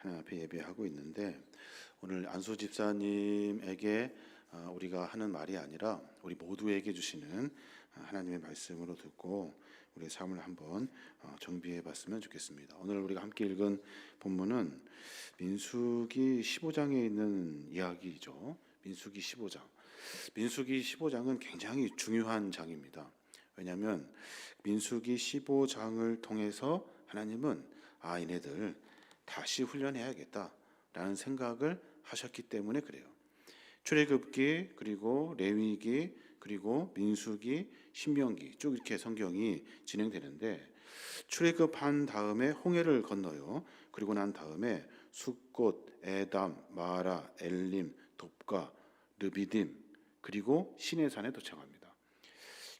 하나님 앞에 예배하고 있는데, 오늘 안수 집사님에게 우리가 하는 말이 아니라 우리 모두에게 주시는 하나님의 말씀으로 듣고 우리의 삶을 한번 정비해 봤으면 좋겠습니다. 오늘 우리가 함께 읽은 본문은 민수기 15장에 있는 이야기죠. 민수기 15장. 민수기 15장은 굉장히 중요한 장입니다. 왜냐하면 민수기 15장을 통해서 하나님은 얘네들 다시 훈련해야겠다라는 생각을 하셨기 때문에 그래요. 출애굽기, 그리고 레위기, 그리고 민수기, 신명기 쭉 이렇게 성경이 진행되는데, 출애굽한 다음에 홍해를 건너요. 그리고 난 다음에 숫곳, 에담, 마라, 엘림, 돕가, 르비딤, 그리고 시내산에 도착합니다.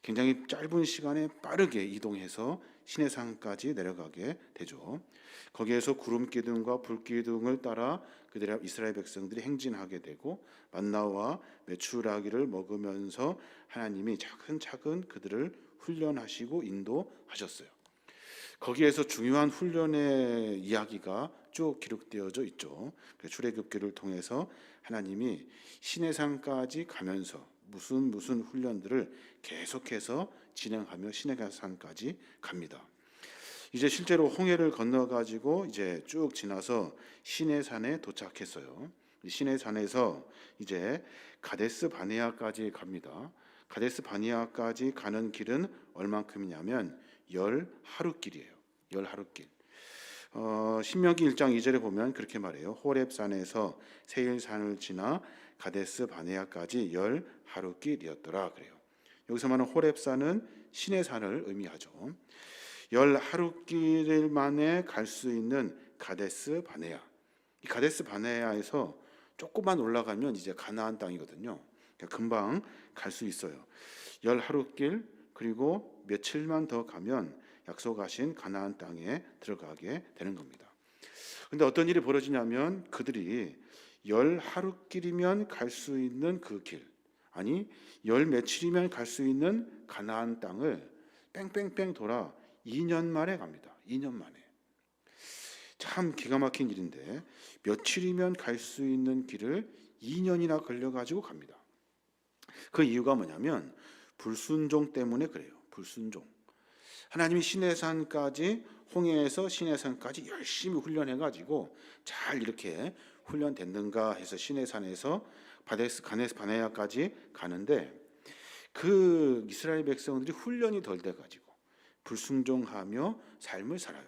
굉장히 짧은 시간에 빠르게 이동해서 시내산까지 내려가게 되죠. 거기에서 구름 기둥과 불 기둥을 따라 그들의 이스라엘 백성들이 행진하게 되고, 만나와 메추라기를 먹으면서 하나님이 차근차근 그들을 훈련하시고 인도하셨어요. 거기에서 중요한 훈련의 이야기가 쭉 기록되어져 있죠. 출애굽기를 통해서 하나님이 시내산까지 가면서 무슨 훈련들을 계속해서 진행하며 시내산까지 갑니다. 이제 실제로 홍해를 건너가지고 이제 쭉 지나서 시내산에 도착했어요. 시내산에서 이제 가데스 바네아까지 갑니다. 가데스 바네아까지 가는 길은 얼만큼이냐면 10하루길이에요. 10하루길. 신명기 1장 2절에 보면 그렇게 말해요. 호렙산에서 세일산을 지나 가데스 바네아까지 10하루길이었더라 그래요. 여기서 말하는 호렙산은 시내산을 의미하죠. 10하루길 만에 갈 수 있는 가데스 바네아. 이 가데스 바네아에서 조금만 올라가면 이제 가나안 땅이거든요. 그러니까 금방 갈 수 있어요. 10하루길, 그리고 며칠만 더 가면 약속하신 가나안 땅에 들어가게 되는 겁니다. 근데 어떤 일이 벌어지냐면, 그들이 10하루길이면 갈 수 있는 그 길, 아니 10며칠이면 갈 수 있는 가나안 땅을 뺑뺑뺑 돌아 2년 만에 갑니다. 2년 만에. 참 기가 막힌 일인데, 며칠이면 갈 수 있는 길을 2년이나 걸려가지고 갑니다. 그 이유가 뭐냐면 불순종 때문에 그래요. 불순종. 하나님이 시내산까지, 홍해에서 시내산까지 열심히 훈련해가지고 잘 이렇게 훈련됐는가 해서 시내산에서 가데스 바네아까지 가는데, 그 이스라엘 백성들이 훈련이 덜 돼가지고 불순종하며 삶을 살아요.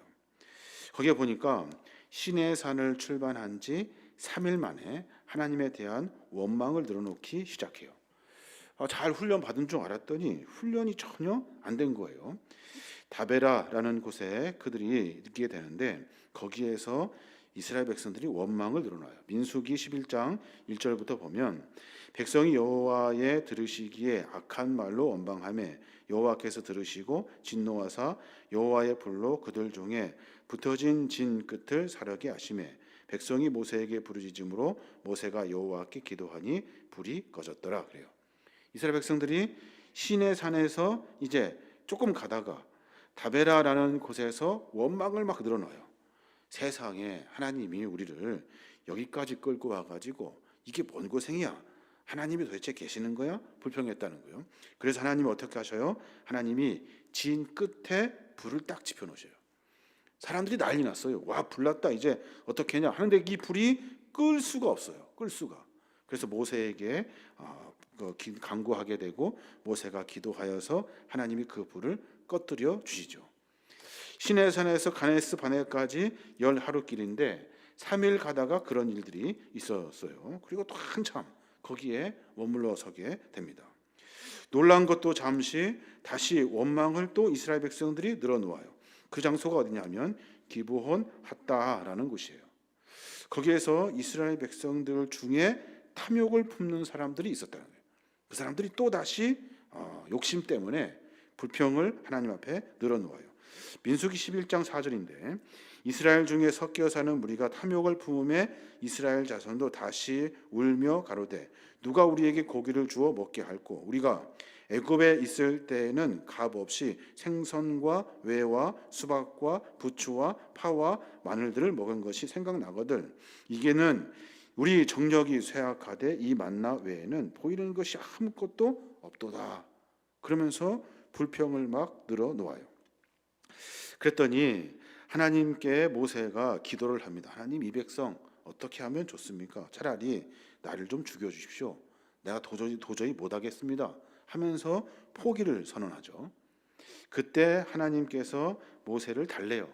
거기에 보니까 시내산을 출발한 지 3일 만에 하나님에 대한 원망을 늘어놓기 시작해요. 잘 훈련 받은 줄 알았더니 훈련이 전혀 안 된 거예요. 다베라라는 곳에 그들이 있게 되는데, 거기에서 이스라엘 백성들이 원망을 늘어놔요. 민수기 11장 1절부터 보면, 백성이 여호와의 들으시기에 악한 말로 원방하매 여호와께서 들으시고 진노하사 여호와의 불로 그들 중에 붙어진 진 끝을 사르게 하시매 백성이 모세에게 부르짖음으로 모세가 여호와께 기도하니 불이 꺼졌더라 그래요. 이스라엘 백성들이 시내산에서 이제 조금 가다가 다베라라는 곳에서 원망을 막 늘어놔요. 세상에 하나님이 우리를 여기까지 끌고 와가지고 이게 뭔 고생이야? 하나님이 도대체 계시는 거야? 불평했다는 거예요. 그래서 하나님이 어떻게 하셔요? 하나님이 진 끝에 불을 딱 지펴놓으셔요. 사람들이 난리 났어요. 와, 불났다. 이제 어떻게 하냐 하는데 이 불이 끌 수가 없어요. 끌 수가. 그래서 모세에게 간구하게 되고, 모세가 기도하여서 하나님이 그 불을 꺼뜨려 주시죠. 시내산에서 가데스 바네아까지 10하루길인데 3일 가다가 그런 일들이 있었어요. 그리고 또 한참 거기에 머물러 서게 됩니다. 놀란 것도 잠시 다시 원망을 또 이스라엘 백성들이 늘어놓아요. 그 장소가 어디냐면 기브온 핫다라는 곳이에요. 거기에서 이스라엘 백성들 중에 탐욕을 품는 사람들이 있었다는 거예요. 그 사람들이 또 다시 욕심 때문에 불평을 하나님 앞에 늘어놓아요. 민수기 11장 4절인데, 이스라엘 중에 섞여 사는 무리가 탐욕을 품음에 이스라엘 자손도 다시 울며 가로되 누가 우리에게 고기를 주어 먹게 할꼬? 우리가 애굽에 있을 때에는 값 없이 생선과 외와 수박과 부추와 파와 마늘들을 먹은 것이 생각나거든. 이게는 우리 정력이 쇠약하되 이 만나 외에는 보이는 것이 아무것도 없도다. 그러면서 불평을 막 늘어놓아요. 그랬더니 하나님께 모세가 기도를 합니다. 하나님, 이 백성 어떻게 하면 좋습니까? 차라리 나를 좀 죽여주십시오. 내가 도저히 못하겠습니다. 하면서 포기를 선언하죠. 그때 하나님께서 모세를 달래요.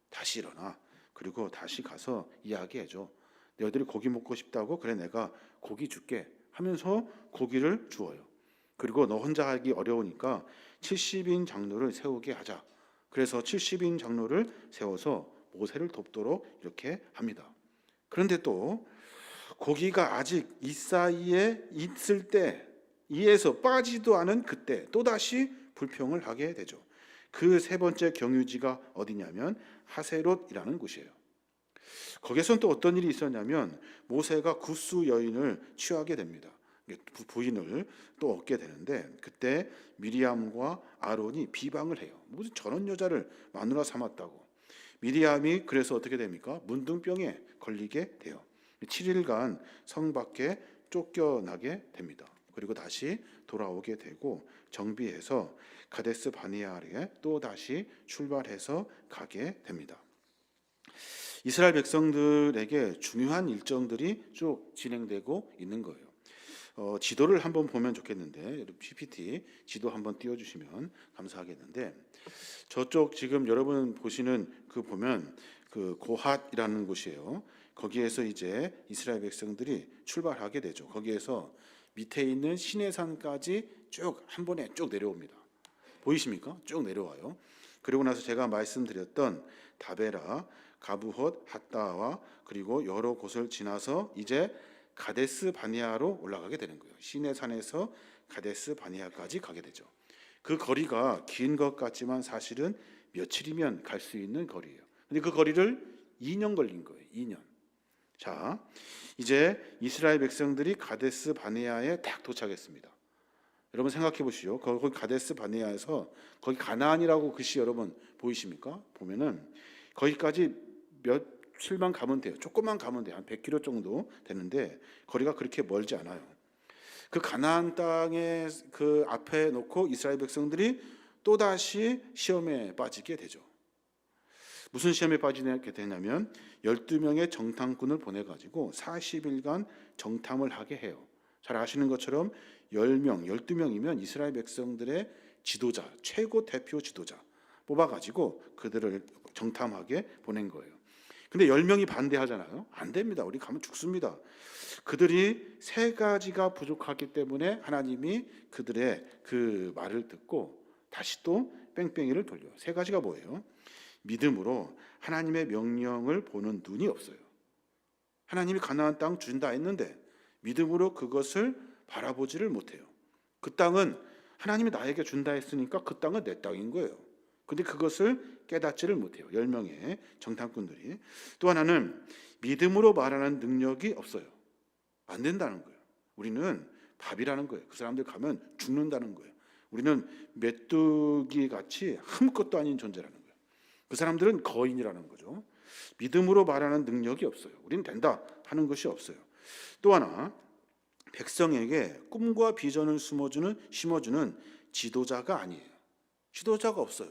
다시 일어나. 그리고 다시 가서 이야기해줘. 너희들이 고기 먹고 싶다고? 그래, 내가 고기 줄게. 하면서 고기를 주어요. 그리고 너 혼자 하기 어려우니까 70인 장로를 세우게 하자. 그래서 70인 장로를 세워서 모세를 돕도록 이렇게 합니다. 그런데 또 고기가 아직 이 사이에 있을 때, 이에서 빠지도 않은 그때 또다시 불평을 하게 되죠. 그 세 번째 경유지가 어디냐면 하세롯이라는 곳이에요. 거기에서는 또 어떤 일이 있었냐면 모세가 굿수 여인을 취하게 됩니다. 부인을 또 얻게 되는데, 그때 미리암과 아론이 비방을 해요. 무슨 저런 여자를 마누라 삼았다고. 미리암이 그래서 어떻게 됩니까? 문둥병에 걸리게 돼요. 7일간 성 밖에 쫓겨나게 됩니다. 그리고 다시 돌아오게 되고 정비해서 가데스 바네아에 또 다시 출발해서 가게 됩니다. 이스라엘 백성들에게 중요한 일정들이 쭉 진행되고 있는 거예요. 지도를 한번 보면 좋겠는데, PPT 지도 한번 띄워주시면 감사하겠는데, 저쪽 지금 여러분 보시는 그 보면 그 고핫이라는 곳이에요. 거기에서 이제 이스라엘 백성들이 출발하게 되죠. 거기에서 밑에 있는 시내산까지 쭉 한 번에 쭉 내려옵니다. 보이십니까? 쭉 내려와요. 그리고 나서 제가 말씀드렸던 다베라, 가부헛, 핫다와 그리고 여러 곳을 지나서 이제 가데스 바네아로 올라가게 되는 거예요. 시내산에서 가데스 바네아까지 가게 되죠. 그 거리가 긴 것 같지만 사실은 며칠이면 갈 수 있는 거리예요. 근데 그 거리를 2년 걸린 거예요. 2년. 자, 이제 이스라엘 백성들이 가데스 바네아에 딱 도착했습니다. 여러분 생각해 보시죠. 거기 가데스 바네아에서 거기 가나안이라고 글씨 여러분 보이십니까? 보면은 거기까지 며칠만 가면 돼요. 조금만 가면 돼요. 한 100km 정도 되는데 거리가 그렇게 멀지 않아요. 그 가나안 땅에 그 앞에 놓고 이스라엘 백성들이 또다시 시험에 빠지게 되죠. 무슨 시험에 빠지게 되냐면 12명의 정탐꾼을 보내가지고 40일간 정탐을 하게 해요. 잘 아시는 것처럼 10명, 12명이면 이스라엘 백성들의 지도자, 최고 대표 지도자 뽑아가지고 그들을 정탐하게 보낸 거예요. 근데 10명이 반대하잖아요. 안 됩니다. 우리 가면 죽습니다. 그들이 세 가지가 부족하기 때문에 하나님이 그들의 그 말을 듣고 다시 또 뺑뺑이를 돌려요. 세 가지가 뭐예요? 믿음으로 하나님의 명령을 보는 눈이 없어요. 하나님이 가나안 땅 준다 했는데 믿음으로 그것을 바라보지를 못해요. 그 땅은 하나님이 나에게 준다 했으니까 그 땅은 내 땅인 거예요. 근데 그것을 깨닫지를 못해요. 10명의 정탐꾼들이. 또 하나는 믿음으로 말하는 능력이 없어요. 안 된다는 거예요. 우리는 밥이라는 거예요. 그 사람들 가면 죽는다는 거예요. 우리는 메뚜기 같이 아무것도 아닌 존재라는 거예요. 그 사람들은 거인이라는 거죠. 믿음으로 말하는 능력이 없어요. 우리는 된다 하는 것이 없어요. 또 하나, 백성에게 꿈과 비전을 심어주는 지도자가 아니에요. 지도자가 없어요.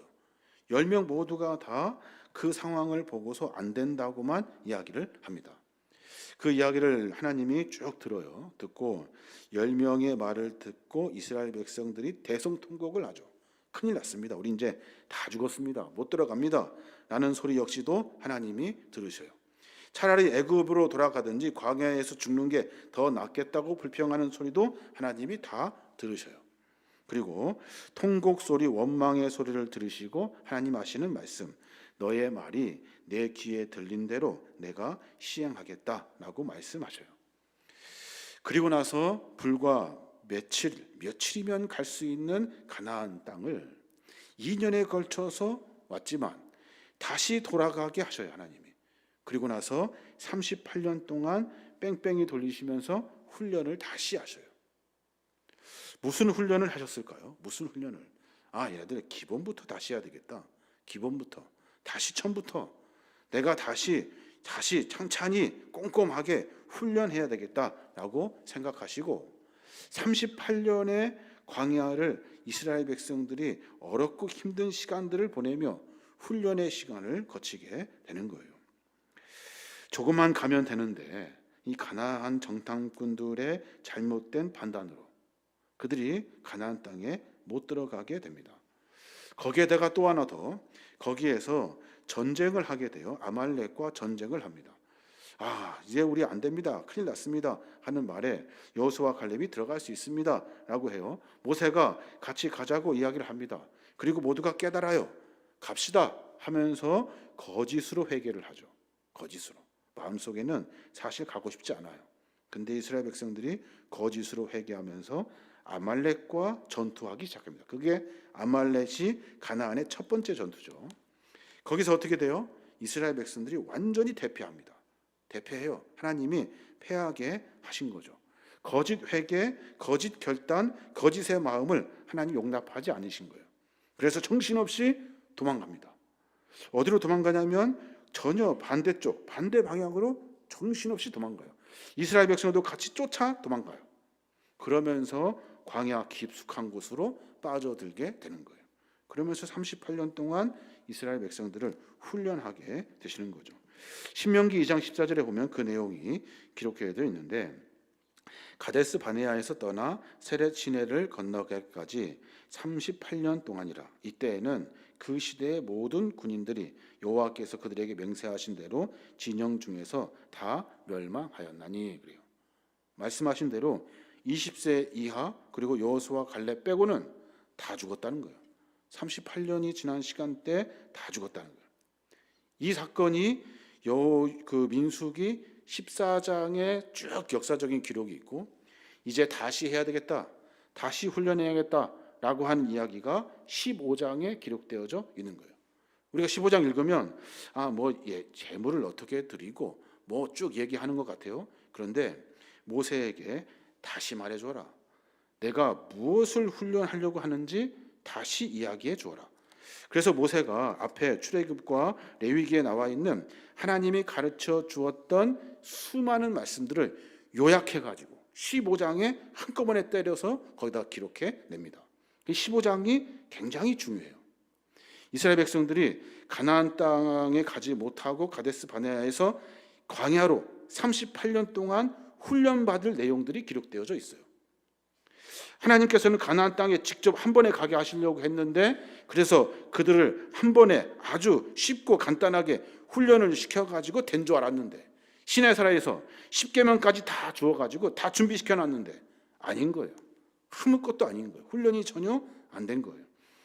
10명 모두가 다 그 상황을 보고서 안 된다고만 이야기를 합니다. 그 이야기를 하나님이 쭉 들어요. 듣고 10명의 말을 듣고 이스라엘 백성들이 대성통곡을 하죠. 큰일 났습니다. 우리 이제 다 죽었습니다. 못 들어갑니다. 라는 소리 역시도 하나님이 들으셔요. 차라리 애굽으로 돌아가든지 광야에서 죽는 게 더 낫겠다고 불평하는 소리도 하나님이 다 들으셔요. 그리고 통곡 소리, 원망의 소리를 들으시고 하나님 하시는 말씀, 너의 말이 내 귀에 들린 대로 내가 시행하겠다라고 말씀하셔요. 그리고 나서 불과 며칠이면 갈 수 있는 가나안 땅을 2년에 걸쳐서 왔지만 다시 돌아가게 하셔요, 하나님이. 그리고 나서 38년 동안 뺑뺑이 돌리시면서 훈련을 다시 하셔요. 무슨 훈련을 하셨을까요? 무슨 훈련을? 얘네들 기본부터 다시 해야 되겠다. 기본부터 다시 처음부터 내가 다시 찬찬히 꼼꼼하게 훈련해야 되겠다라고 생각하시고 38년의 광야를 이스라엘 백성들이 어렵고 힘든 시간들을 보내며 훈련의 시간을 거치게 되는 거예요. 조금만 가면 되는데 이 가나안 정탐꾼들의 잘못된 판단으로 그들이 가나안 땅에 못 들어가게 됩니다. 거기에다가 또 하나 더, 거기에서 전쟁을 하게 돼요. 아말렉과 전쟁을 합니다. 이제 우리 안 됩니다. 큰일 났습니다. 하는 말에 여호수아와 갈렙이 들어갈 수 있습니다. 라고 해요. 모세가 같이 가자고 이야기를 합니다. 그리고 모두가 깨달아요. 갑시다 하면서 거짓으로 회개를 하죠. 거짓으로. 마음속에는 사실 가고 싶지 않아요. 근데 이스라엘 백성들이 거짓으로 회개하면서 아말렉과 전투하기 시작합니다. 그게 아말렉이 가나안의 첫 번째 전투죠. 거기서 어떻게 돼요? 이스라엘 백성들이 완전히 대패합니다. 대패해요. 하나님이 패하게 하신 거죠. 거짓 회개, 거짓 결단, 거짓의 마음을 하나님 용납하지 않으신 거예요. 그래서 정신없이 도망갑니다. 어디로 도망가냐면 전혀 반대쪽, 반대 방향으로 정신없이 도망가요. 이스라엘 백성도 같이 쫓아 도망가요. 그러면서 광야 깊숙한 곳으로 빠져들게 되는 거예요. 그러면서 38년 동안 이스라엘 백성들을 훈련하게 되시는 거죠. 신명기 2장 14절에 보면 그 내용이 기록되어 있는데 가데스 바네아에서 떠나 세렛 시내를 건너기까지 38년 동안이라. 이때에는 그 시대의 모든 군인들이 여호와께서 그들에게 맹세하신 대로 진영 중에서 다 멸망하였나니. 그래요. 말씀하신 대로 20세 이하 그리고 여호수아 갈렙 빼고는 다 죽었다는 거예요. 38년이 지난 시간대 다 죽었다는 거예요. 이 사건이 그 민수기 14장에 쭉 역사적인 기록이 있고 이제 다시 해야 되겠다, 다시 훈련해야겠다라고 하는 이야기가 15장에 기록되어져 있는 거예요. 우리가 15장 읽으면 제물을 어떻게 드리고 쭉 얘기하는 것 같아요. 그런데 모세에게 다시 말해줘라. 내가 무엇을 훈련하려고 하는지 다시 이야기해 주어라. 그래서 모세가 앞에 출애굽과 레위기에 나와 있는 하나님이 가르쳐 주었던 수많은 말씀들을 요약해 가지고 15장에 한꺼번에 때려서 거기다 기록해 냅니다. 15장이 굉장히 중요해요. 이스라엘 백성들이 가나안 땅에 가지 못하고 가데스 바네아에서 광야로 38년 동안 훈련받을 내용들이 기록되어져 있어요. 하나님께서는 가나안 땅에 직접 한 번에 가게 하시려고 했는데 그래서 그들을 한 번에 아주 쉽고 간단하게 훈련을 시켜가지고 된 줄 알았는데 시내사라에서 10계명까지 다 주어가지고 다 준비시켜놨는데 아닌 거예요. 아무것도 아닌 거예요. 훈련이 전혀 안 된 거예요.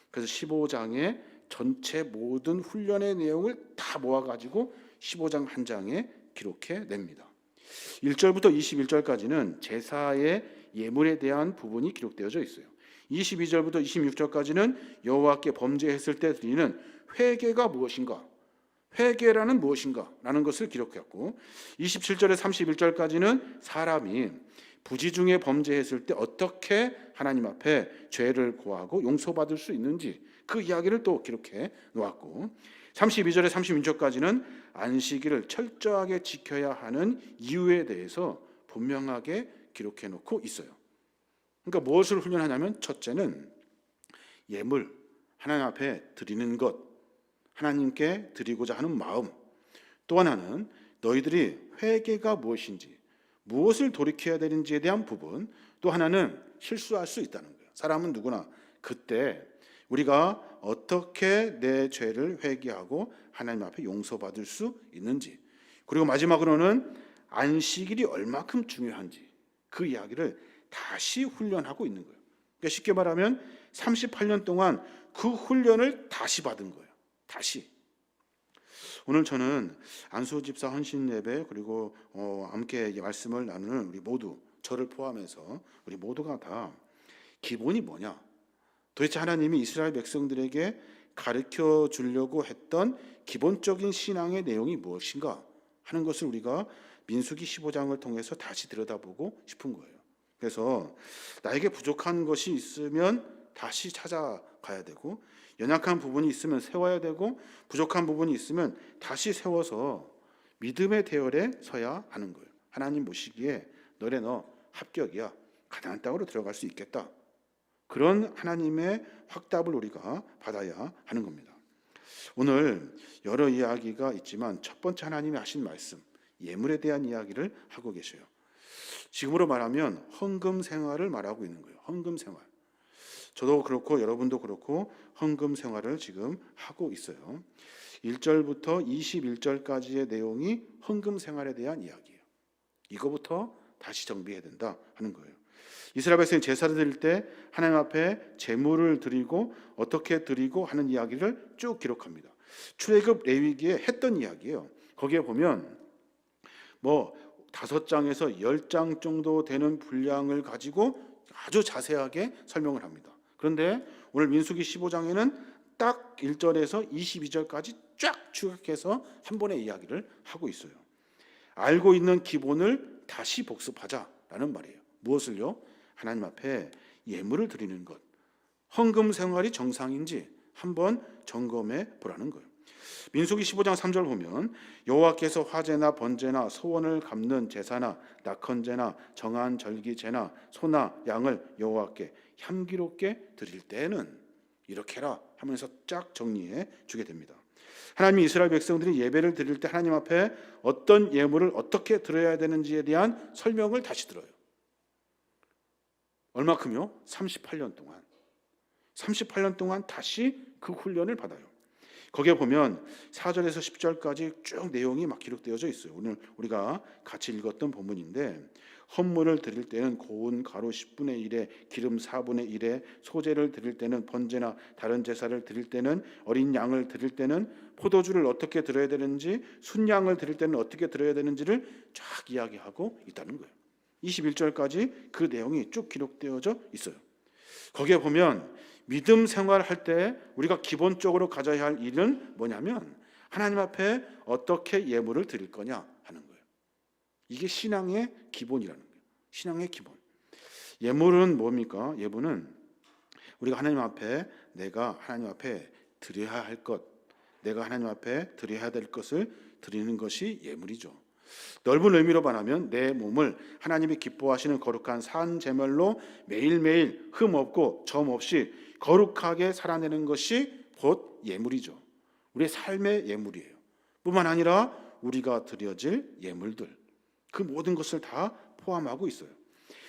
그래서 15장에 전체 모든 훈련의 내용을 다 모아가지고 15장 한 장에 기록해 냅니다. 1절부터 21절까지는 제사의 예물에 대한 부분이 기록되어져 있어요. 22절부터 26절까지는 여호와께 범죄했을 때 드리는 회개가 무엇인가, 회개라는 무엇인가 라는 것을 기록했고 27절에 31절까지는 사람이 부지 중에 범죄했을 때 어떻게 하나님 앞에 죄를 고하고 용서받을 수 있는지 그 이야기를 또 기록해 놓았고 32절에 36절까지는 안식일을 철저하게 지켜야 하는 이유에 대해서 분명하게 기록해 놓고 있어요. 그러니까 무엇을 훈련하냐면 첫째는 예물, 하나님 앞에 드리는 것, 하나님께 드리고자 하는 마음. 또 하나는 너희들이 회개가 무엇인지, 무엇을 돌이켜야 되는지에 대한 부분. 또 하나는 실수할 수 있다는 거예요. 사람은 누구나 그때 우리가 어떻게 내 죄를 회개하고 하나님 앞에 용서받을 수 있는지, 그리고 마지막으로는 안식일이 얼마큼 중요한지 그 이야기를 다시 훈련하고 있는 거예요. 그러니까 쉽게 말하면 38년 동안 그 훈련을 다시 받은 거예요. 다시. 오늘 저는 안수 집사 헌신 예배 그리고 함께 말씀을 나누는 우리 모두, 저를 포함해서 우리 모두가 다 기본이 뭐냐, 도대체 하나님이 이스라엘 백성들에게 가르쳐 주려고 했던 기본적인 신앙의 내용이 무엇인가 하는 것을 우리가 민수기 15장을 통해서 다시 들여다보고 싶은 거예요. 그래서 나에게 부족한 것이 있으면 다시 찾아가야 되고, 연약한 부분이 있으면 세워야 되고, 부족한 부분이 있으면 다시 세워서 믿음의 대열에 서야 하는 거예요. 하나님 보시기에 너네 너 합격이야. 가나안 땅으로 들어갈 수 있겠다. 그런 하나님의 확답을 우리가 받아야 하는 겁니다. 오늘 여러 이야기가 있지만 첫 번째 하나님이 하신 말씀, 예물에 대한 이야기를 하고 계셔요. 지금으로 말하면 헌금 생활을 말하고 있는 거예요. 헌금 생활. 저도 그렇고 여러분도 그렇고 헌금 생활을 지금 하고 있어요. 1절부터 21절까지의 내용이 헌금 생활에 대한 이야기예요. 이거부터 다시 정비해야 된다 하는 거예요. 이스라엘 백성이 제사를 드릴 때 하나님 앞에 제물을 드리고 어떻게 드리고 하는 이야기를 쭉 기록합니다. 출애굽 레위기에 했던 이야기예요. 거기에 보면 5장에서 10장 정도 되는 분량을 가지고 아주 자세하게 설명을 합니다. 그런데 오늘 민수기 15장에는 딱 1절에서 22절까지 쫙 추격해서 한 번의 이야기를 하고 있어요. 알고 있는 기본을 다시 복습하자라는 말이에요. 무엇을요? 하나님 앞에 예물을 드리는 것, 헌금 생활이 정상인지 한번 점검해 보라는 거예요. 민수기 15장 3절 보면 여호와께서 화제나 번제나 소원을 갚는 제사나 낙헌제나 정한 절기제나 소나 양을 여호와께 향기롭게 드릴 때에는 이렇게 해라 하면서 쫙 정리해 주게 됩니다. 하나님이 이스라엘 백성들이 예배를 드릴 때 하나님 앞에 어떤 예물을 어떻게 드려야 되는지에 대한 설명을 다시 들어요. 얼마큼요? 38년 동안 다시 그 훈련을 받아요. 거기에 보면 4절에서 10절까지 쭉 내용이 막 기록되어져 있어요. 오늘 우리가 같이 읽었던 본문인데, 헌물을 드릴 때는 고운 가루 10분의 1에 기름 4분의 1에 소제를 드릴 때는 번제나 다른 제사를 드릴 때는 어린 양을 드릴 때는 포도주를 어떻게 드려야 되는지, 순양을 드릴 때는 어떻게 드려야 되는지를 쫙 이야기하고 있다는 거예요. 21절까지 그 내용이 쭉 기록되어져 있어요. 거기에 보면 믿음 생활할 때 우리가 기본적으로 가져야 할 일은 뭐냐면 하나님 앞에 어떻게 예물을 드릴 거냐 하는 거예요. 이게 신앙의 기본이라는 거예요. 신앙의 기본. 예물은 뭡니까? 예물은 우리가 하나님 앞에 내가 하나님 앞에 드려야 할 것, 내가 하나님 앞에 드려야 될 것을 드리는 것이 예물이죠. 넓은 의미로 말하면 내 몸을 하나님이 기뻐하시는 거룩한 산 제물로 매일매일 흠 없고 점 없이 거룩하게 살아내는 것이 곧 예물이죠. 우리의 삶의 예물이에요. 뿐만 아니라 우리가 드려질 예물들, 그 모든 것을 다 포함하고 있어요.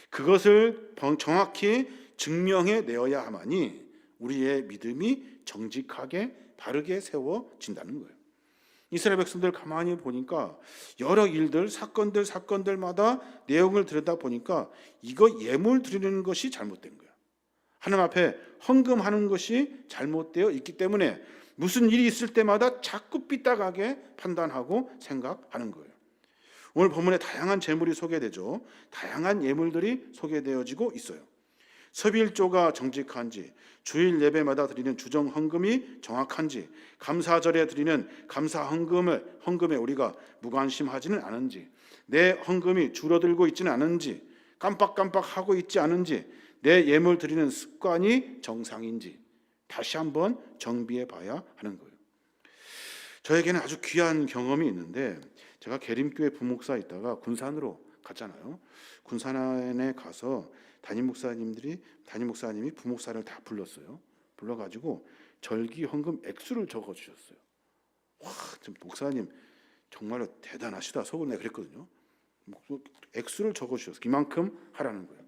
그것을 정확히 증명해 내어야 하마니 우리의 믿음이 정직하게 바르게 세워진다는 거예요. 이스라엘 백성들 가만히 보니까 여러 일들, 사건들마다 내용을 들여다보니까 이거 예물 드리는 것이 잘못된 거야. 하나님 앞에 헌금하는 것이 잘못되어 있기 때문에 무슨 일이 있을 때마다 자꾸 삐딱하게 판단하고 생각하는 거예요. 오늘 본문에 다양한 제물이 소개되죠. 다양한 예물들이 소개되어지고 있어요. 섭일조가 정직한지, 주일 예배마다 드리는 주정 헌금이 정확한지, 감사절에 드리는 감사 헌금에 우리가 무관심하지는 않은지, 내 헌금이 줄어들고 있지는 않은지, 깜빡깜빡하고 있지 않은지, 내 예물 드리는 습관이 정상인지 다시 한번 정비해 봐야 하는 거예요. 저에게는 아주 귀한 경험이 있는데, 제가 계림교회 부목사 있다가 군산으로 갔잖아요. 군산에 가서 담임 목사님이 부목사를 다 불렀어요. 불러가지고 절기 헌금 액수를 적어주셨어요. 와, 목사님 정말로 대단하시다 속으로 내가 그랬거든요. 액수를 적어주셨어요. 이만큼 하라는 거예요.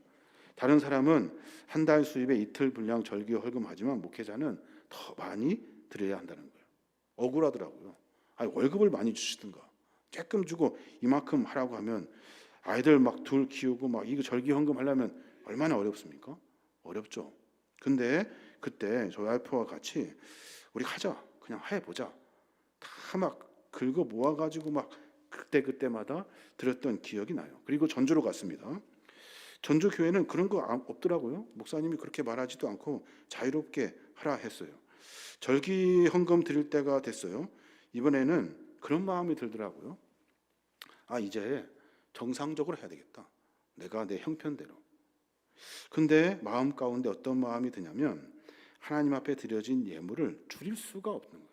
다른 사람은 한 달 수입에 이틀 분량 절기 헌금하지만 목회자는 더 많이 드려야 한다는 거예요. 억울하더라고요. 아니, 월급을 많이 주시든가 조금 주고 이만큼 하라고 하면 아이들 막 둘 키우고 막 이거 절기 헌금 하려면 얼마나 어렵습니까? 어렵죠. 근데 그때 저희 와이프와 같이 우리 하자, 그냥 해보자. 다 막 긁어 모아가지고 막 그때마다 드렸던 기억이 나요. 그리고 전주로 갔습니다. 전주 교회는 그런 거 없더라고요. 목사님이 그렇게 말하지도 않고 자유롭게 하라 했어요. 절기 헌금 드릴 때가 됐어요. 이번에는 그런 마음이 들더라고요. 이제 정상적으로 해야 되겠다. 내가 내 형편대로 근데 마음 가운데 어떤 마음이 드냐면 하나님 앞에 드려진 예물을 줄일 수가 없는 거예요.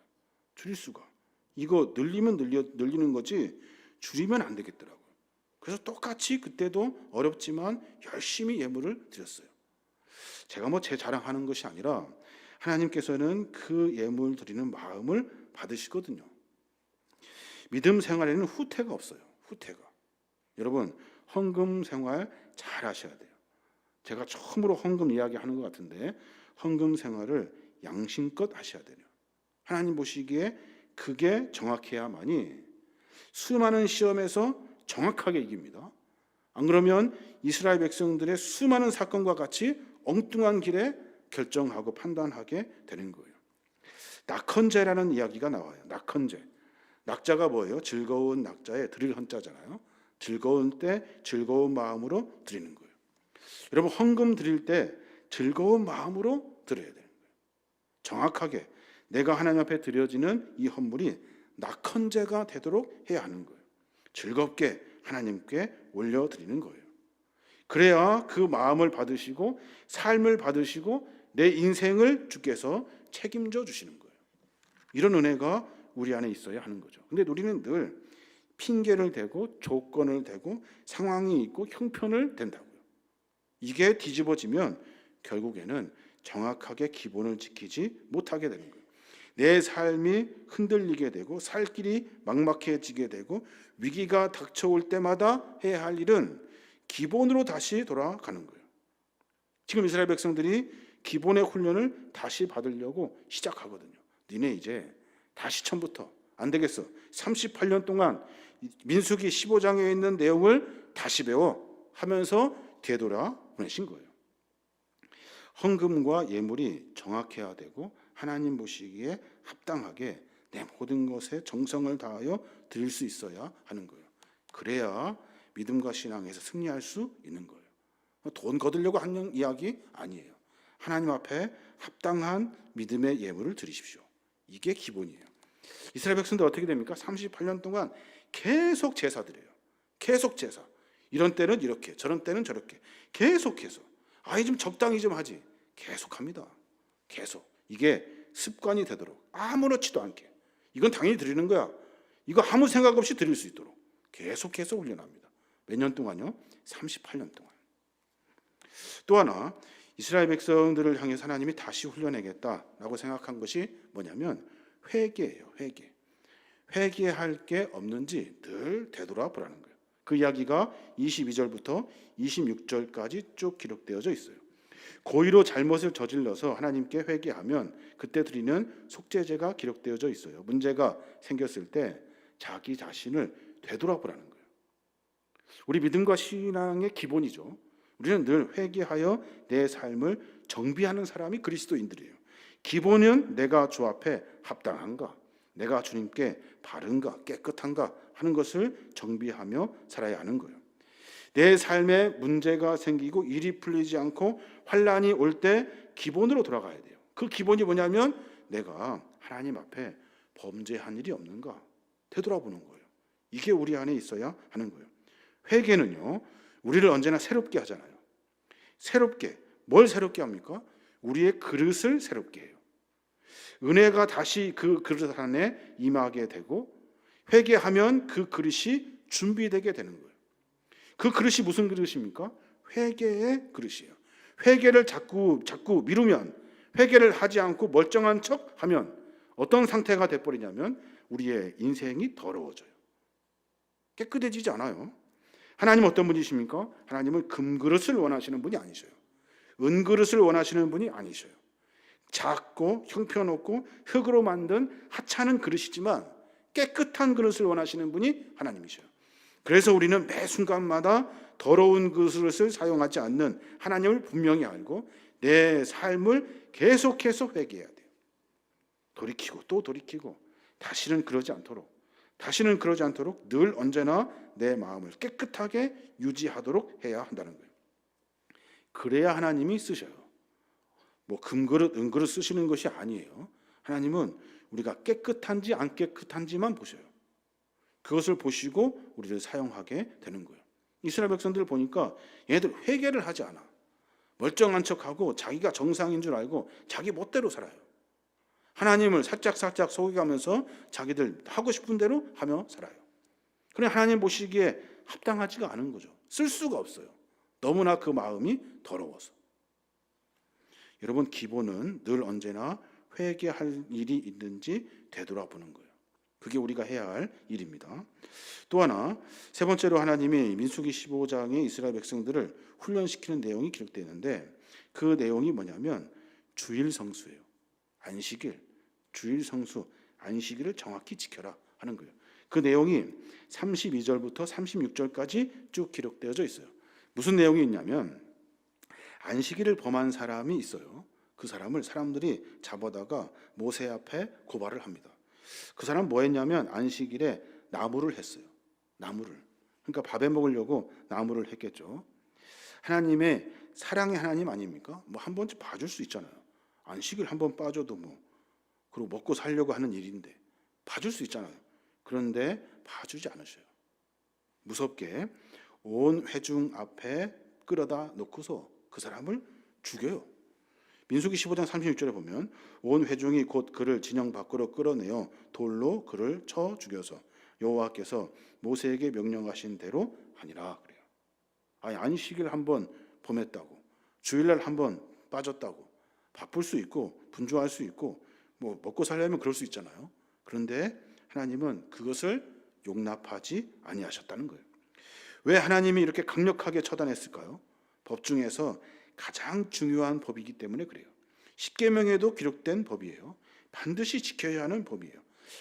줄일 수가. 이거 늘리면 늘리는 거지 줄이면 안 되겠더라고요. 그래서 똑같이 그때도 어렵지만 열심히 예물을 드렸어요. 제가 뭐 제 자랑하는 것이 아니라 하나님께서는 그 예물 드리는 마음을 받으시거든요. 믿음 생활에는 후퇴가 없어요. 후퇴가. 여러분 헌금 생활 잘 하셔야 돼요. 제가 처음으로 헌금 이야기하는 것 같은데 헌금 생활을 양심껏 하셔야 돼요. 하나님 보시기에 그게 정확해야만이 수많은 시험에서 정확하게 이깁니다. 안 그러면 이스라엘 백성들의 수많은 사건과 같이 엉뚱한 길에 결정하고 판단하게 되는 거예요. 낙헌제라는 이야기가 나와요. 낙헌제. 낙자가 뭐예요? 즐거운 낙자에 드릴 헌자잖아요. 즐거운 때 즐거운 마음으로 드리는 거예요. 여러분 헌금 드릴 때 즐거운 마음으로 드려야 되는 거예요. 정확하게 내가 하나님 앞에 드려지는 이 헌물이 낙헌제가 되도록 해야 하는 거예요. 즐겁게 하나님께 올려드리는 거예요. 그래야 그 마음을 받으시고 삶을 받으시고 내 인생을 주께서 책임져 주시는 거예요. 이런 은혜가 우리 안에 있어야 하는 거죠. 근데 우리는 늘 핑계를 대고 조건을 대고 상황이 있고 형편을 댄다고요. 이게 뒤집어지면 결국에는 정확하게 기본을 지키지 못하게 되는 거예요. 내 삶이 흔들리게 되고 살 길이 막막해지게 되고 위기가 닥쳐올 때마다 해야 할 일은 기본으로 다시 돌아가는 거예요. 지금 이스라엘 백성들이 기본의 훈련을 다시 받으려고 시작하거든요. 니네 이제 다시 처음부터 안 되겠어. 38년 동안 민수기 15장에 있는 내용을 다시 배워 하면서 되돌아 보내신 거예요. 헌금과 예물이 정확해야 되고 하나님 보시기에 합당하게 내 모든 것에 정성을 다하여 드릴 수 있어야 하는 거예요. 그래야 믿음과 신앙에서 승리할 수 있는 거예요. 돈 거두려고 하는 이야기 아니에요. 하나님 앞에 합당한 믿음의 예물을 드리십시오. 이게 기본이에요. 이스라엘 백성들 어떻게 됩니까? 38년 동안 계속 제사 드려요. 계속 제사. 이런 때는 이렇게, 저런 때는 저렇게. 계속해서. 아이 좀 적당히 좀 하지. 계속합니다. 계속. 이게 습관이 되도록 아무렇지도 않게. 이건 당연히 드리는 거야. 이거 아무 생각 없이 드릴 수 있도록 계속해서 훈련합니다. 몇 년 동안요? 38년 동안. 또 하나 이스라엘 백성들을 향해 하나님이 다시 훈련하겠다라고 생각한 것이 뭐냐면 회개예요. 회개. 회개할 게 없는지 늘 되돌아보라는 거예요. 그 이야기가 22절부터 26절까지 쭉 기록되어져 있어요. 고의로 잘못을 저질러서 하나님께 회개하면 그때 드리는 속죄제가 기록되어져 있어요. 문제가 생겼을 때 자기 자신을 되돌아보라는 거예요. 우리 믿음과 신앙의 기본이죠. 우리는 늘 회개하여 내 삶을 정비하는 사람이 그리스도인들이에요. 기본은 내가 주 앞에 합당한가, 내가 주님께 바른가, 깨끗한가 하는 것을 정비하며 살아야 하는 거예요. 내 삶에 문제가 생기고 일이 풀리지 않고 환난이 올 때 기본으로 돌아가야 돼요. 그 기본이 뭐냐면 내가 하나님 앞에 범죄한 일이 없는가 되돌아보는 거예요. 이게 우리 안에 있어야 하는 거예요. 회개는요, 우리를 언제나 새롭게 하잖아요. 새롭게, 뭘 새롭게 합니까? 우리의 그릇을 새롭게 해요. 은혜가 다시 그 그릇 안에 임하게 되고 회개하면 그 그릇이 준비되게 되는 거예요. 그 그릇이 무슨 그릇입니까? 회개의 그릇이에요. 회개를 자꾸 미루면, 회개를 하지 않고 멀쩡한 척 하면 어떤 상태가 돼버리냐면 우리의 인생이 더러워져요. 깨끗해지지 않아요. 하나님은 어떤 분이십니까? 하나님은 금그릇을 원하시는 분이 아니셔요. 은그릇을 원하시는 분이 아니셔요. 작고 형편없고 흙으로 만든 하찮은 그릇이지만 깨끗한 그릇을 원하시는 분이 하나님이셔요. 그래서 우리는 매 순간마다 더러운 그릇을 사용하지 않는 하나님을 분명히 알고 내 삶을 계속해서 회개해야 돼요. 돌이키고 또 돌이키고 다시는 그러지 않도록 늘 언제나 내 마음을 깨끗하게 유지하도록 해야 한다는 거예요. 그래야 하나님이 쓰셔요. 뭐 금그릇, 은그릇 쓰시는 것이 아니에요. 하나님은 우리가 깨끗한지 안 깨끗한지만 보셔요. 그것을 보시고 우리를 사용하게 되는 거예요. 이스라엘 백성들 보니까 얘들 회개를 하지 않아. 멀쩡한 척하고 자기가 정상인 줄 알고 자기 멋대로 살아요. 하나님을 살짝 속여가면서 자기들 하고 싶은 대로 하며 살아요. 그러나 하나님 보시기에 합당하지가 않은 거죠. 쓸 수가 없어요. 너무나 그 마음이 더러워서. 여러분, 기본은 늘 언제나 회개할 일이 있는지 되돌아보는 거예요. 그게 우리가 해야 할 일입니다. 또 하나, 세 번째로 하나님이 민수기 15장에 이스라엘 백성들을 훈련시키는 내용이 기록되어 있는데, 그 내용이 뭐냐면 주일 성수예요. 안식일, 주일 성수, 안식일을 정확히 지켜라 하는 거예요. 그 내용이 32절부터 36절까지 쭉 기록되어져 있어요. 무슨 내용이 있냐면, 안식일을 범한 사람이 있어요. 그 사람을 사람들이 잡아다가 모세 앞에 고발을 합니다. 그 사람 뭐 했냐면 안식일에 나무를 했어요. 나무를. 그러니까 밥에 먹으려고 나무를 했겠죠. 하나님의 사랑의 하나님 아닙니까? 뭐 한 번쯤 봐줄 수 있잖아요. 안식일 한 번 빠져도 뭐, 그리고 먹고 살려고 하는 일인데 봐줄 수 있잖아요. 그런데 봐주지 않으셔요. 무섭게 온 회중 앞에 끌어다 놓고서 그 사람을 죽여요. 민수기 15장 36절에 보면 온 회중이 곧 그를 진영 밖으로 끌어내어 돌로 그를 쳐 죽여서 여호와께서 모세에게 명령하신 대로 하니라 그래요. 아니, 안식일 한번 범했다고, 주일날 한번 빠졌다고, 바쁠 수 있고 분주할 수 있고 뭐 먹고 살려면 그럴 수 있잖아요. 그런데 하나님은 그것을 용납하지 아니하셨다는 거예요. 왜 하나님이 이렇게 강력하게 처단했을까요? 법 중에서 가장 중요한 법이기 때문에 그래요. 십계명에도 기록된 법이에요. 반드시 지켜야 하는 법이에요.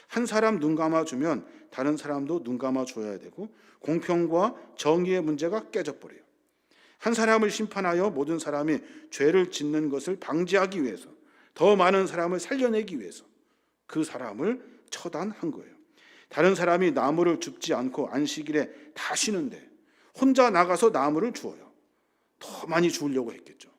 한 사람 눈 감아주면 다른 사람도 눈 감아줘야 되고 공평과 정의의 문제가 깨져버려요. 한 사람을 심판하여 모든 사람이 죄를 짓는 것을 방지하기 위해서, 더 많은 사람을 살려내기 위해서 그 사람을 처단한 거예요. 다른 사람이 나무를 줍지 않고 안식일에 다 쉬는데 혼자 나가서 나무를 주어요. 더 많이 주우려고 했겠죠.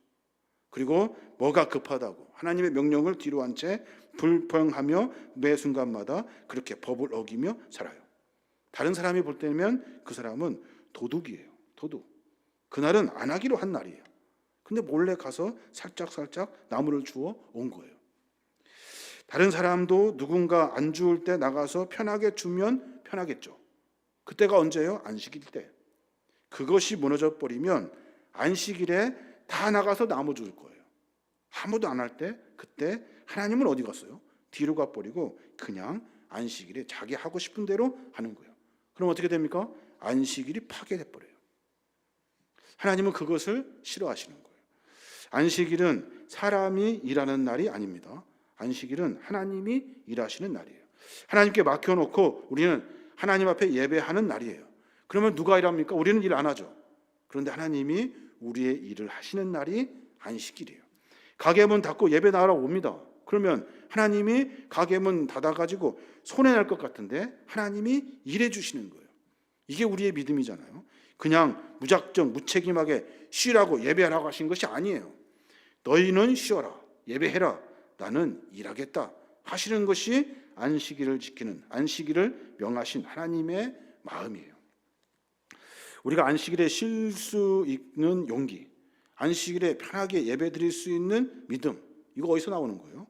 그리고 뭐가 급하다고 하나님의 명령을 뒤로 한 채 불평하며 매 순간마다 그렇게 법을 어기며 살아요. 다른 사람이 볼 때면 그 사람은 도둑이에요. 도둑. 그날은 안 하기로 한 날이에요. 근데 몰래 가서 살짝 나무를 주워 온 거예요. 다른 사람도 누군가 안 주울 때 나가서 편하게 주면 편하겠죠. 그때가 언제예요? 안식일 때. 그것이 무너져 버리면 안식일에 다 나가서 나무 줄 거예요. 아무도 안 할 때 그때 하나님은 어디 갔어요? 뒤로 가버리고 그냥 안식일에 자기 하고 싶은 대로 하는 거예요. 그럼 어떻게 됩니까? 안식일이 파괴돼버려요. 하나님은 그것을 싫어하시는 거예요. 안식일은 사람이 일하는 날이 아닙니다. 안식일은 하나님이 일하시는 날이에요. 하나님께 맡겨놓고 우리는 하나님 앞에 예배하는 날이에요. 그러면 누가 일합니까? 우리는 일 안 하죠. 그런데 하나님이 우리의 일을 하시는 날이 안식일이에요. 가게 문 닫고 예배 나가러 옵니다. 그러면 하나님이 가게 문 닫아가지고 손해날 것 같은데 하나님이 일해 주시는 거예요. 이게 우리의 믿음이잖아요. 그냥 무작정 무책임하게 쉬라고 예배하라고 하신 것이 아니에요. 너희는 쉬어라, 예배해라, 나는 일하겠다 하시는 것이 안식일을 지키는, 안식일을 명하신 하나님의 마음이에요. 우리가 안식일에 쉴 수 있는 용기, 안식일에 편하게 예배 드릴 수 있는 믿음, 이거 어디서 나오는 거예요?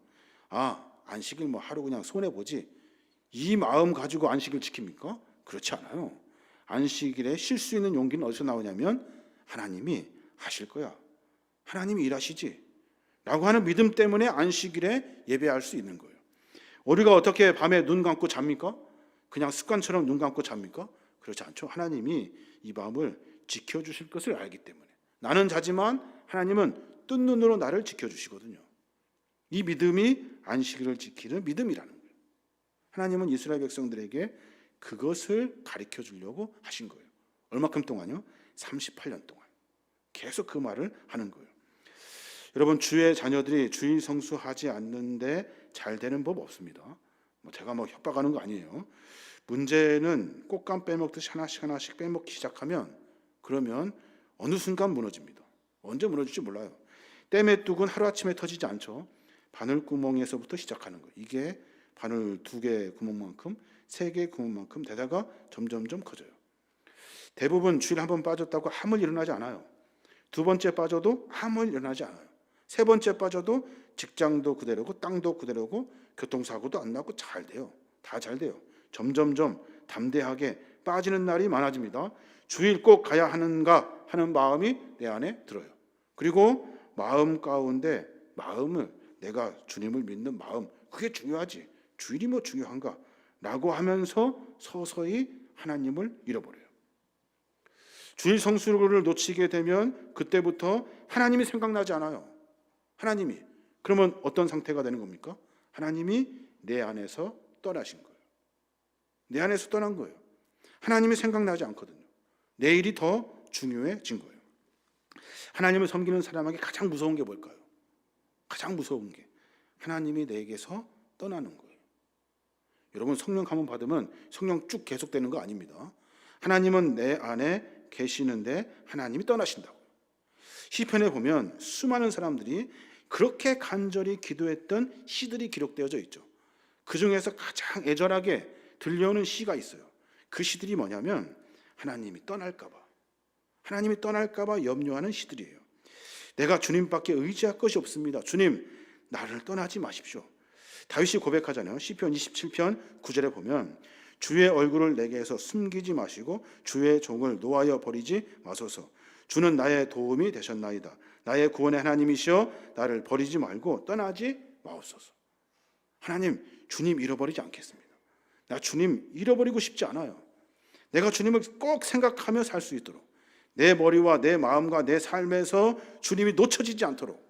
아, 안식일 뭐 하루 그냥 손해보지, 이 마음 가지고 안식일 지킵니까? 그렇지 않아요. 안식일에 쉴 수 있는 용기는 어디서 나오냐면 하나님이 하실 거야, 하나님이 일하시지 라고 하는 믿음 때문에 안식일에 예배할 수 있는 거예요. 우리가 어떻게 밤에 눈 감고 잡니까? 그냥 습관처럼 눈 감고 잡니까? 그렇지 않죠. 하나님이 이 밤을 지켜주실 것을 알기 때문에. 나는 자지만 하나님은 뜬 눈으로 나를 지켜주시거든요. 이 믿음이 안식일을 지키는 믿음이라는 거예요. 하나님은 이스라엘 백성들에게 그것을 가르쳐 주려고 하신 거예요. 얼마큼 동안요? 38년 동안 계속 그 말을 하는 거예요. 여러분, 주의 자녀들이 주일 성수하지 않는데 잘 되는 법 없습니다. 제가 협박하는 거 아니에요. 문제는 꽃감 빼먹듯이 하나씩 빼먹기 시작하면 그러면 어느 순간 무너집니다. 언제 무너질지 몰라요. 떼메뚜기는 하루아침에 터지지 않죠. 바늘구멍에서부터 시작하는 거예요. 이게 바늘 2개 구멍만큼, 3개 구멍만큼 되다가 점점점 커져요. 대부분 주일 한번 빠졌다고 아무 일 일어나지 않아요. 두 번째 빠져도 아무 일 일어나지 않아요. 세 번째 빠져도 직장도 그대로고 땅도 그대로고 교통사고도 안 나고 잘 돼요. 다 잘 돼요. 점점점 담대하게 빠지는 날이 많아집니다. 주일 꼭 가야 하는가 하는 마음이 내 안에 들어요. 그리고 마음 가운데 마음을 내가 주님을 믿는 마음, 그게 중요하지. 주일이 뭐 중요한가? 라고 하면서 서서히 하나님을 잃어버려요. 주일 성수를 놓치게 되면 그때부터 하나님이 생각나지 않아요. 하나님이. 그러면 어떤 상태가 되는 겁니까? 하나님이 내 안에서 떠나신 거예요. 내 안에서 떠난 거예요. 하나님이 생각나지 않거든요. 내일이 더 중요해진 거예요. 하나님을 섬기는 사람에게 가장 무서운 게 뭘까요? 가장 무서운 게 하나님이 내게서 떠나는 거예요. 여러분, 성령 감화 받으면 성령 쭉 계속되는 거 아닙니다. 하나님은 내 안에 계시는데 하나님이 떠나신다고요. 시편에 보면 수많은 사람들이 그렇게 간절히 기도했던 시들이 기록되어져 있죠. 그 중에서 가장 애절하게 들려오는 시가 있어요. 그 시들이 뭐냐면 하나님이 떠날까 봐 염려하는 시들이에요. 내가 주님밖에 의지할 것이 없습니다. 주님, 나를 떠나지 마십시오. 다윗이 고백하잖아요. 시편 27편 9절에 보면 주의 얼굴을 내게서 숨기지 마시고 주의 종을 노하여 버리지 마소서. 주는 나의 도움이 되셨나이다. 나의 구원의 하나님이시여 나를 버리지 말고 떠나지 마옵소서. 하나님, 주님 잃어버리지 않겠습니다. 나 주님 잃어버리고 싶지 않아요. 내가 주님을 꼭 생각하며 살 수 있도록 내 머리와 내 마음과 내 삶에서 주님이 놓쳐지지 않도록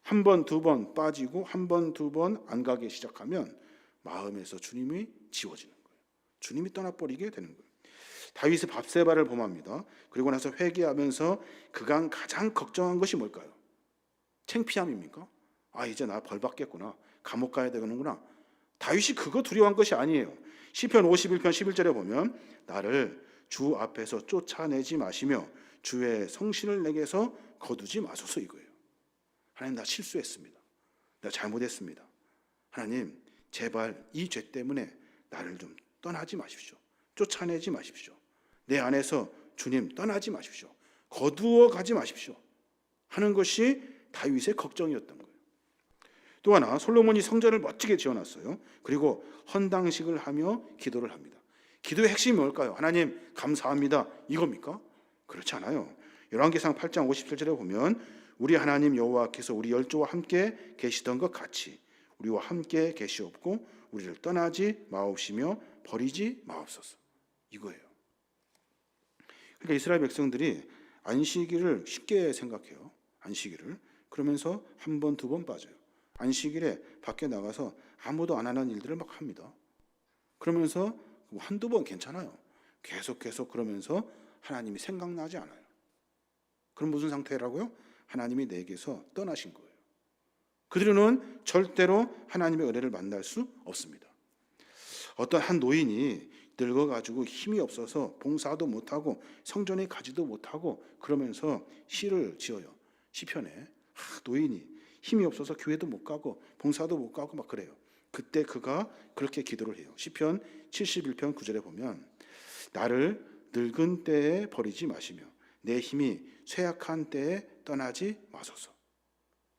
한 번, 두 번 빠지고 한 번, 두 번 안 가기 시작하면 마음에서 주님이 지워지는 거예요. 주님이 떠나버리게 되는 거예요. 다윗이 밧세바를 범합니다. 그리고 나서 회개하면서 그간 가장 걱정한 것이 뭘까요? 창피함입니까? 이제 나 벌 받겠구나. 감옥 가야 되는구나. 다윗이 그거 두려워한 것이 아니에요. 시편 51편 11절에 보면 나를 주 앞에서 쫓아내지 마시며 주의 성신을 내게서 거두지 마소서 이거예요. 하나님, 나 실수했습니다. 나 잘못했습니다. 하나님, 제발 이 죄 때문에 나를 좀 떠나지 마십시오. 쫓아내지 마십시오. 내 안에서 주님 떠나지 마십시오. 거두어 가지 마십시오. 하는 것이 다윗의 걱정이었던 거예요. 또 하나, 솔로몬이 성전을 멋지게 지어놨어요. 그리고 헌당식을 하며 기도를 합니다. 기도의 핵심이 뭘까요? 하나님 감사합니다, 이겁니까? 그렇지 않아요. 열왕기상 8장 57절에 보면 우리 하나님 여호와께서 우리 열조와 함께 계시던 것 같이 우리와 함께 계시옵고 우리를 떠나지 마옵시며 버리지 마옵소서. 이거예요. 그러니까 이스라엘 백성들이 안식일을 쉽게 생각해요. 안식일을. 그러면서 한 번, 두 번 빠져요. 안식일에 밖에 나가서 아무도 안 하는 일들을 막 합니다. 그러면서 한두 번 괜찮아요. 계속 그러면서 하나님이 생각나지 않아요. 그럼 무슨 상태라고요? 하나님이 내게서 떠나신 거예요. 그들은 절대로 하나님의 은혜를 만날 수 없습니다. 어떤 한 노인이 늙어가지고 힘이 없어서 봉사도 못하고 성전에 가지도 못하고 그러면서 시를 지어요. 시편에. 노인이 힘이 없어서 교회도 못 가고 봉사도 못 가고 막 그래요. 그때 그가 그렇게 기도를 해요. 시편 71편 9절에 보면 나를 늙은 때에 버리지 마시며 내 힘이 쇠약한 때에 떠나지 마소서.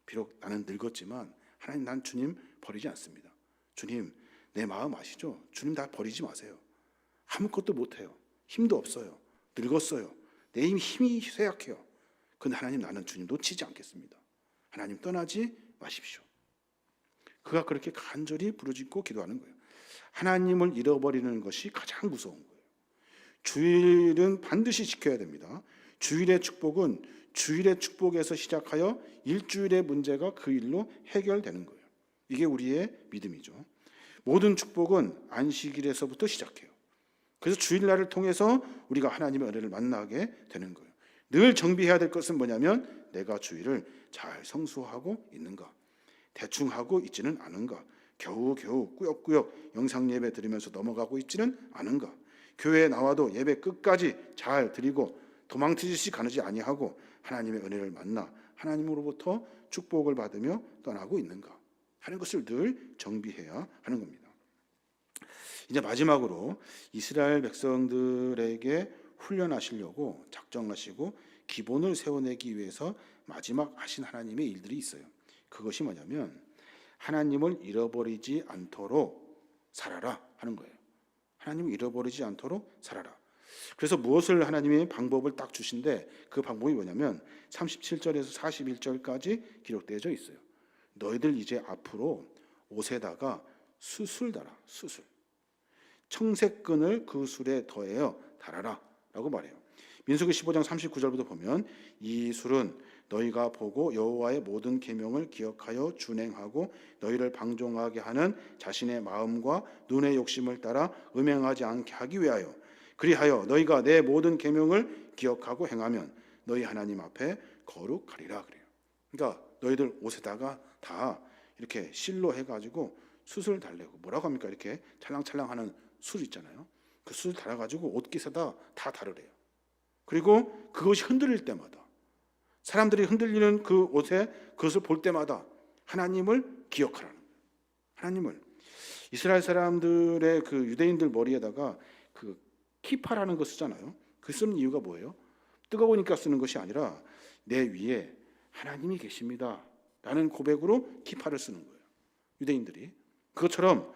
비록 나는 늙었지만 하나님, 난 주님 버리지 않습니다. 주님, 내 마음 아시죠? 주님 나 버리지 마세요. 아무것도 못해요. 힘도 없어요. 늙었어요. 내 힘이 쇠약해요. 근데 하나님, 나는 주님 놓치지 않겠습니다. 하나님 떠나지 마십시오. 그가 그렇게 간절히 부르짖고 기도하는 거예요. 하나님을 잃어버리는 것이 가장 무서운 거예요. 주일은 반드시 지켜야 됩니다. 주일의 축복은 주일의 축복에서 시작하여 일주일의 문제가 그 일로 해결되는 거예요. 이게 우리의 믿음이죠. 모든 축복은 안식일에서부터 시작해요. 그래서 주일날을 통해서 우리가 하나님의 은혜를 만나게 되는 거예요. 늘 정비해야 될 것은 뭐냐면 내가 주일을 잘 성수하고 있는가, 대충 하고 있지는 않은가, 겨우겨우 꾸역꾸역 영상 예배 드리면서 넘어가고 있지는 않은가, 교회에 나와도 예배 끝까지 잘 드리고 도망치듯이 가지 아니하고 하나님의 은혜를 만나 하나님으로부터 축복을 받으며 떠나고 있는가 하는 것을 늘 정비해야 하는 겁니다. 이제 마지막으로 이스라엘 백성들에게 훈련하시려고 작정하시고 기본을 세워내기 위해서 마지막 하신 하나님의 일들이 있어요. 그것이 뭐냐면 하나님을 잃어버리지 않도록 살아라 하는 거예요. 하나님을 잃어버리지 않도록 살아라. 그래서 무엇을 하나님의 방법을 딱 주신데 그 방법이 뭐냐면 37절에서 41절까지 기록되어져 있어요. 너희들 이제 앞으로 옷에다가 수술 달아. 수술. 청색끈을 그 술에 더하여 달아라 라고 말해요. 민수기 15장 39절부터 보면 이 술은 너희가 보고 여호와의 모든 계명을 기억하여 준행하고 너희를 방종하게 하는 자신의 마음과 눈의 욕심을 따라 음행하지 않게 하기 위하여 그리하여 너희가 내 모든 계명을 기억하고 행하면 너희 하나님 앞에 거룩하리라 그래요. 그러니까 너희들 옷에다가 다 이렇게 실로 해가지고 숯을 달래고 뭐라고 합니까? 이렇게 찰랑찰랑하는 숯 있잖아요. 그 숯을 달아가지고 옷깃에다 다 다르래요. 그리고 그것이 흔들릴 때마다 사람들이 흔들리는 그 옷에 그것을 볼 때마다 하나님을 기억하라는 거예요. 하나님을 이스라엘 사람들의 그 유대인들 머리에다가 그 키파라는 거 쓰잖아요. 그 쓰는 이유가 뭐예요? 뜨거우니까 쓰는 것이 아니라 내 위에 하나님이 계십니다 라는 고백으로 키파를 쓰는 거예요. 유대인들이 그것처럼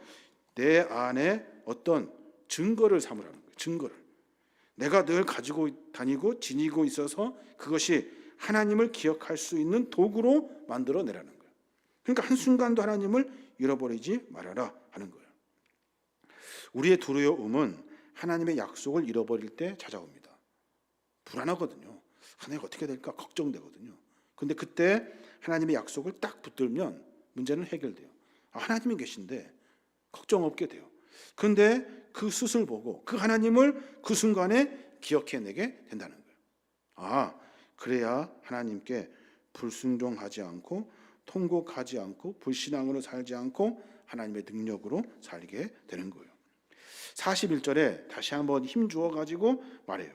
내 안에 어떤 증거를 삼으라는 거예요. 증거를 내가 늘 가지고 다니고 지니고 있어서 그것이 하나님을 기억할 수 있는 도구로 만들어내라는 거예요. 그러니까 한순간도 하나님을 잃어버리지 말아라 하는 거예요. 우리의 두려움은 하나님의 약속을 잃어버릴 때 찾아옵니다. 불안하거든요. 하나님 어떻게 될까 걱정되거든요. 근데 그때 하나님의 약속을 딱 붙들면 문제는 해결돼요. 하나님이 계신데 걱정 없게 돼요. 그런데 그 숯을 보고 그 하나님을 그 순간에 기억해내게 된다는 거예요. 그래야 하나님께 불순종하지 않고 통곡하지 않고 불신앙으로 살지 않고 하나님의 능력으로 살게 되는 거예요. 41절에 다시 한번 힘 주어 가지고 말해요.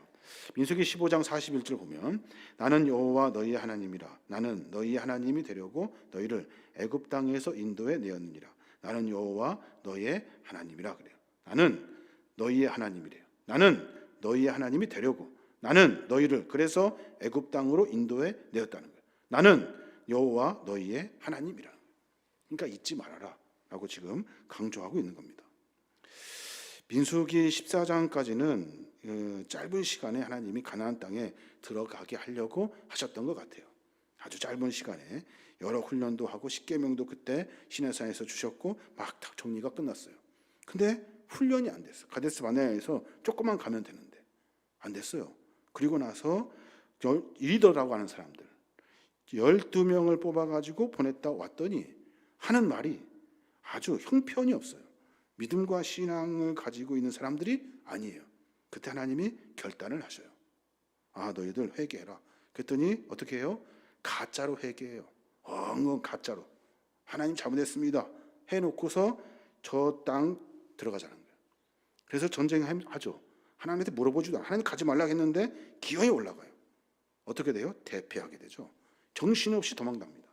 민수기 15장 41절 보면 나는 여호와 너희의 하나님이라. 나는 너희의 하나님이 되려고 너희를 애굽 땅에서 인도해 내었느니라. 나는 여호와 너희의 하나님이라 그래요. 나는 너희의 하나님이래요. 나는 너희의 하나님이 되려고 나는 너희를 그래서 애굽 땅으로 인도해 내었다는 거예요. 나는 여호와 너희의 하나님이라는 거예요. 그러니까 잊지 말아라 라고 지금 강조하고 있는 겁니다. 민수기 14장까지는 짧은 시간에 하나님이 가나안 땅에 들어가게 하려고 하셨던 것 같아요. 아주 짧은 시간에 여러 훈련도 하고 십계명도 그때 시내산에서 주셨고 막 딱 정리가 끝났어요. 근데 훈련이 안 됐어요. 가데스 바네아에서 조금만 가면 되는데 안 됐어요. 그리고 나서 리더라고 하는 사람들 12명을 뽑아가지고 보냈다 왔더니 하는 말이 아주 형편이 없어요. 믿음과 신앙을 가지고 있는 사람들이 아니에요. 그때 하나님이 결단을 하셔요. 너희들 회개해라. 그랬더니 어떻게 해요? 가짜로 회개해요. 가짜로. 하나님 잘못했습니다. 해놓고서 저 땅 들어가자는 거예요. 그래서 전쟁하죠. 하나님한테 물어보지도 않아요. 하나님 가지 말라고 했는데 기어이 올라가요. 어떻게 돼요? 대패하게 되죠. 정신없이 도망갑니다.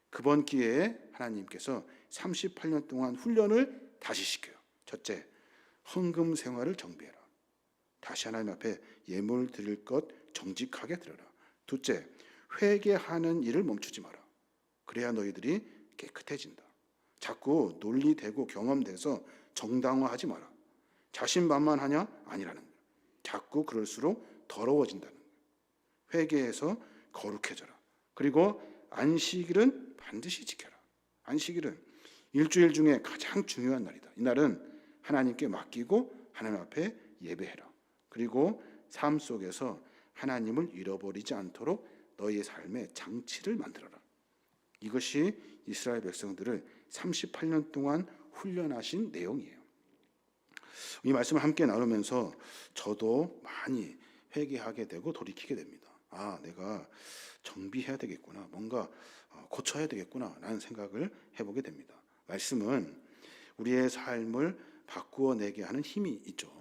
그번 기회에 하나님께서 38년 동안 훈련을 다시 시켜요. 첫째, 헌금 생활을 정비해라. 다시 하나님 앞에 예물 드릴 것 정직하게 드려라. 둘째, 회개하는 일을 멈추지 마라. 그래야 너희들이 깨끗해진다. 자꾸 논리되고 경험돼서 정당화하지 마라. 자신만만하냐? 아니라는 거예요. 자꾸 그럴수록 더러워진다는 거예요. 회개해서 거룩해져라. 그리고 안식일은 반드시 지켜라. 안식일은 일주일 중에 가장 중요한 날이다. 이날은 하나님께 맡기고 하나님 앞에 예배해라. 그리고 삶 속에서 하나님을 잃어버리지 않도록 너희의 삶에 장치를 만들어라. 이것이 이스라엘 백성들을 38년 동안 훈련하신 내용이에요. 이 말씀을 함께 나누면서 저도 많이 회개하게 되고 돌이키게 됩니다. 내가 정비해야 되겠구나. 뭔가 고쳐야 되겠구나 라는 생각을 해보게 됩니다. 말씀은 우리의 삶을 바꾸어내게 하는 힘이 있죠.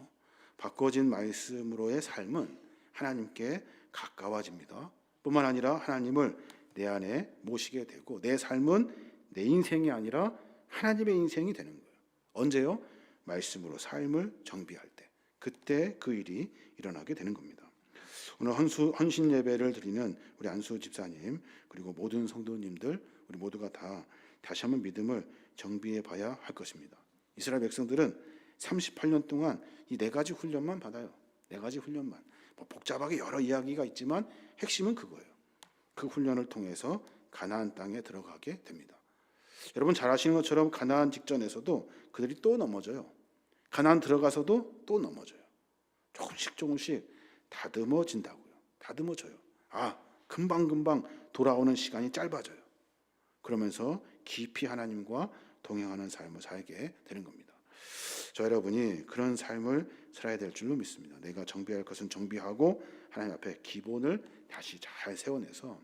바꿔진 말씀으로의 삶은 하나님께 가까워집니다. 뿐만 아니라 하나님을 내 안에 모시게 되고 내 삶은 내 인생이 아니라 하나님의 인생이 되는 거예요. 언제요? 말씀으로 삶을 정비할 때. 그때 그 일이 일어나게 되는 겁니다. 오늘 헌신 예배를 드리는 우리 안수 집사님 그리고 모든 성도님들 우리 모두가 다 다시 한번 믿음을 정비해 봐야 할 것입니다. 이스라엘 백성들은 38년 동안 이 네 가지 훈련만 받아요. 네 가지 훈련만. 뭐 복잡하게 여러 이야기가 있지만 핵심은 그거예요. 그 훈련을 통해서 가나안 땅에 들어가게 됩니다. 여러분 잘 아시는 것처럼 가나안 직전에서도 그들이 또 넘어져요. 가나안 들어가서도 또 넘어져요. 조금씩 다듬어진다고요. 다듬어져요. 금방 돌아오는 시간이 짧아져요. 그러면서 깊이 하나님과 동행하는 삶을 살게 되는 겁니다. 저 여러분이 그런 삶을 살아야 될 줄로 믿습니다. 내가 정비할 것은 정비하고 하나님 앞에 기본을 다시 잘 세워내서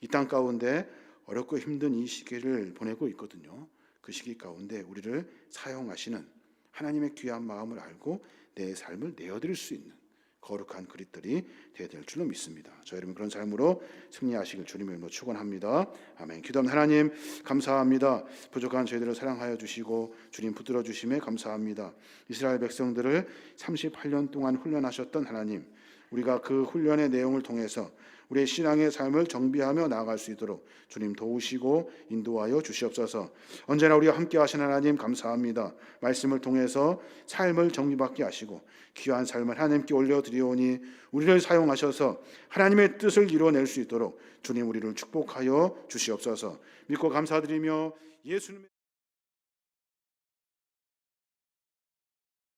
이 땅 가운데 어렵고 힘든 이 시기를 보내고 있거든요. 그 시기 가운데 우리를 사용하시는 하나님의 귀한 마음을 알고 내 삶을 내어드릴 수 있는 거룩한 그릇들이 되어야 될 줄로 믿습니다. 저 여러분 그런 삶으로 승리하시길 주님의 이름으로 축원합니다. 아멘. 기도합니다. 하나님 감사합니다. 부족한 저희들을 사랑하여 주시고 주님 붙들어 주심에 감사합니다. 이스라엘 백성들을 38년 동안 훈련하셨던 하나님, 우리가 그 훈련의 내용을 통해서 우리의 신앙의 삶을 정비하며 나아갈 수 있도록 주님 도우시고 인도하여 주시옵소서. 언제나 우리와 함께 하신 하나님 감사합니다. 말씀을 통해서 삶을 정비받게 하시고 귀한 삶을 하나님께 올려드리오니 우리를 사용하셔서 하나님의 뜻을 이루어낼 수 있도록 주님 우리를 축복하여 주시옵소서. 믿고 감사드리며 예수님의